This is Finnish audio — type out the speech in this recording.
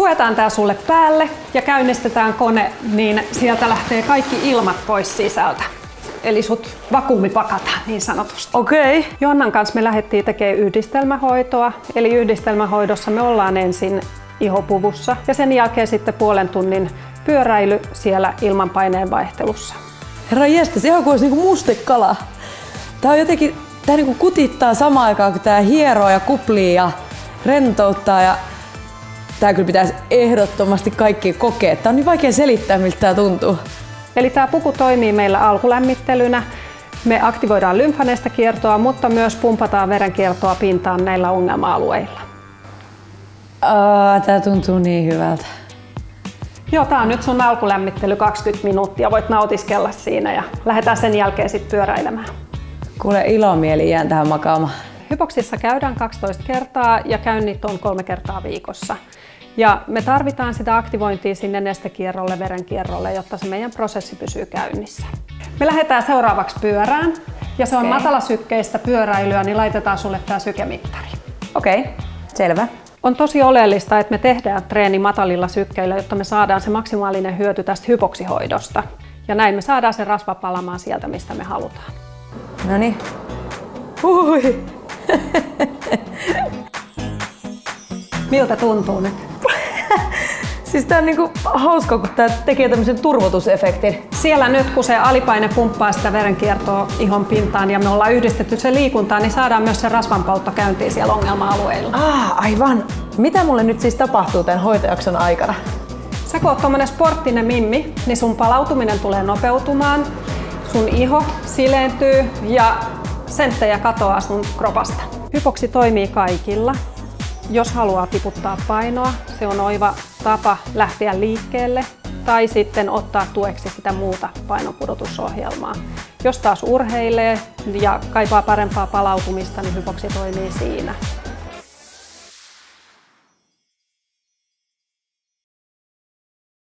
puetaan tää sulle päälle ja käynnistetään kone, niin sieltä lähtee kaikki ilmat pois sisältä. Eli sut vakuumipakataan niin sanotusti. Okei. Joannan kanssa me lähdettiin tekemään yhdistelmähoitoa. Eli yhdistelmähoidossa me ollaan ensin ihopuvussa ja sen jälkeen sitten puolen tunnin pyöräily siellä ilmanpaineen vaihtelussa. Herra jästä, se on kuin olisi niinku mustekala. Tää on jotenkin, tää niinku kutittaa samaan aikaan, kun tää hieroo ja kuplii ja rentouttaa. Ja tää kyllä pitäisi ehdottomasti kaikki kokea. Tää on niin vaikea selittää, miltä tää tuntuu. Eli tämä puku toimii meillä alkulämmittelynä. Me aktivoidaan lymfanestakiertoa, mutta myös pumpataan verenkiertoa pintaan näillä ongelma-alueilla. Tää tuntuu niin hyvältä. Joo, tää on nyt sun alkulämmittely 20 minuuttia. Voit nautiskella siinä ja lähdetään sen jälkeen sitten pyöräilemään. Kuule, ilomieli jään tähän makaamaan. Hypoksissa käydään 12 kertaa ja käynnit on 3 kertaa viikossa. Ja me tarvitaan sitä aktivointia sinne nestekierrolle, verenkierrolle, jotta se meidän prosessi pysyy käynnissä. Me lähdetään seuraavaksi pyörään ja se on matalasykkeistä pyöräilyä, niin laitetaan sulle tää sykemittari. Okei, selvä. On tosi oleellista, että me tehdään treeni matalilla sykkeillä, jotta me saadaan se maksimaalinen hyöty tästä hypoksihoidosta. Ja näin me saadaan se rasva palamaan sieltä, mistä me halutaan. Noniin. Hui! Miltä tuntuu nyt? Siis tää on niinku hauska, kun tää tekee tämmöisen turvotusefektin. Siellä nyt, kun se alipaine pumppaa sitä verenkiertoa ihon pintaan ja me ollaan yhdistetty se liikuntaan, niin saadaan myös se rasvanpoltto käyntiin siellä ongelma-alueilla. Aivan. Mitä mulle nyt siis tapahtuu tämän hoitojakson aikana? Sä kun oot tommonen sporttinen mimmi, niin sun palautuminen tulee nopeutumaan, sun iho sileentyy ja senttejä katoaa sun kropasta. Hypoksi toimii kaikilla. Jos haluaa tiputtaa painoa, se on oiva tapa lähteä liikkeelle tai sitten ottaa tueksi sitä muuta painonpudotusohjelmaa. Jos taas urheilee ja kaipaa parempaa palautumista, niin hypoksi toimii siinä.